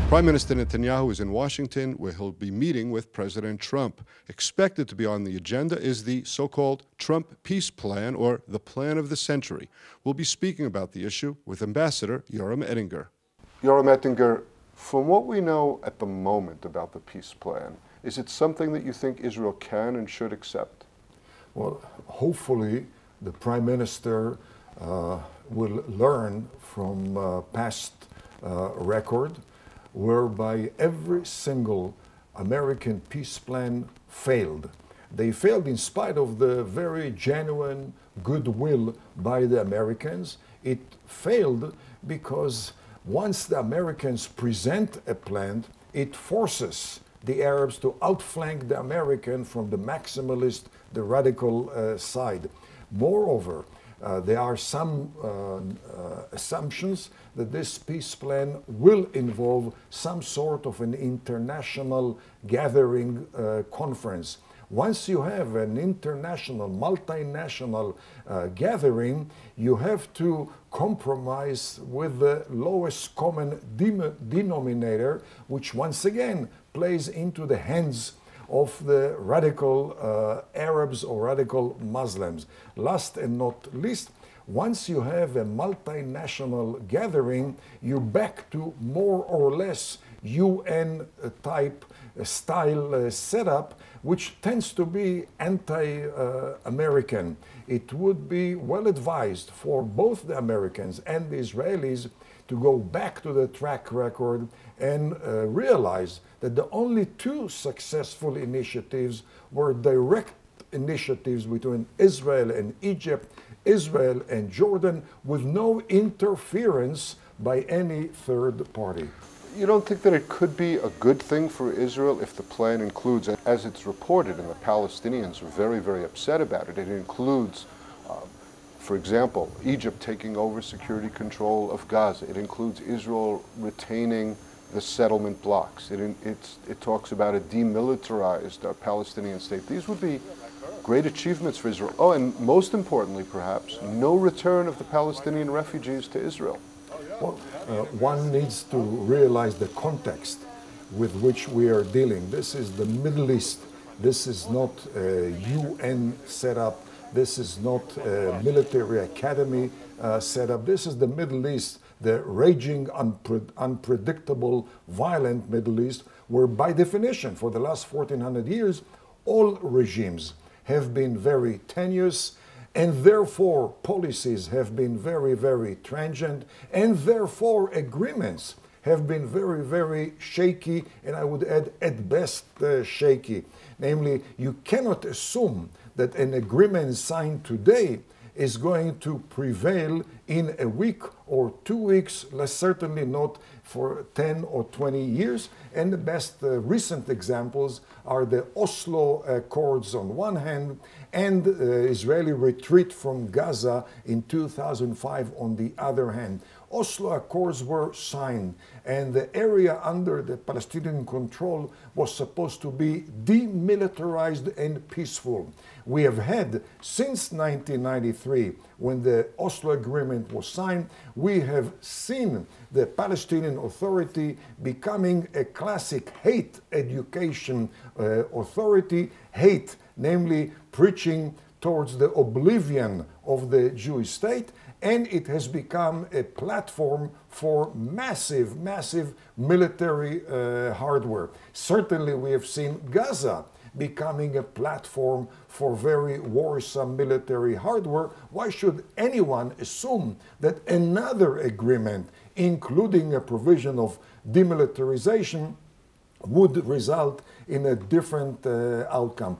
Prime Minister Netanyahu is in Washington, where he'll be meeting with President Trump. Expected to be on the agenda is the so-called Trump peace plan, or the plan of the century. We'll be speaking about the issue with Ambassador Yoram Ettinger. Yoram Ettinger, from what we know at the moment about the peace plan, is it something that you think Israel can and should accept? Well, hopefully the Prime Minister will learn from past record, whereby every single American peace plan failed. They failed in spite of the very genuine goodwill by the Americans. It failed because once the Americans present a plan, it forces the Arabs to outflank the American from the maximalist, the radical side. Moreover, there are some assumptions that this peace plan will involve some sort of an international gathering conference. Once you have an international, multinational gathering, you have to compromise with the lowest common denominator, which once again plays into the hands of the radical Arabs or radical Muslims. Last and not least, once you have a multinational gathering, you're back to more or less UN type style setup, which tends to be anti-American. It would be well advised for both the Americans and the Israelis to go back to the track record and realize that the only two successful initiatives were direct initiatives between Israel and Egypt, Israel and Jordan, with no interference by any third party. You don't think that it could be a good thing for Israel if the plan includes, as it's reported, and the Palestinians are very, very upset about it, it includes, for example, Egypt taking over security control of Gaza. It includes Israel retaining the settlement blocks. It talks about a demilitarized Palestinian state. These would be great achievements for Israel. Oh, and most importantly, perhaps, no return of the Palestinian refugees to Israel. Well, one needs to realize the context with which we are dealing. This is the Middle East. This is not a UN setup. This is not a military academy setup. This is the Middle East, the raging, unpredictable, violent Middle East, where by definition, for the last 1400 years, all regimes have been very tenuous, and therefore policies have been very, very transient, and therefore agreements have been very, very shaky, and I would add at best shaky. Namely, you cannot assume that an agreement signed today is going to prevail in a week or 2 weeks, less certainly not for 10 or 20 years. And the best recent examples are the Oslo Accords on one hand and Israeli retreat from Gaza in 2005 on the other hand. Oslo Accords were signed, and the area under the Palestinian control was supposed to be demilitarized and peaceful. We have had, since 1993, when the Oslo Agreement was signed, we have seen the Palestinian Authority becoming a classic hate education authority, namely preaching towards the oblivion of the Jewish state, and it has become a platform for massive, massive military hardware. Certainly we have seen Gaza becoming a platform for very worrisome military hardware. Why should anyone assume that another agreement, including a provision of demilitarization, would result in a different outcome?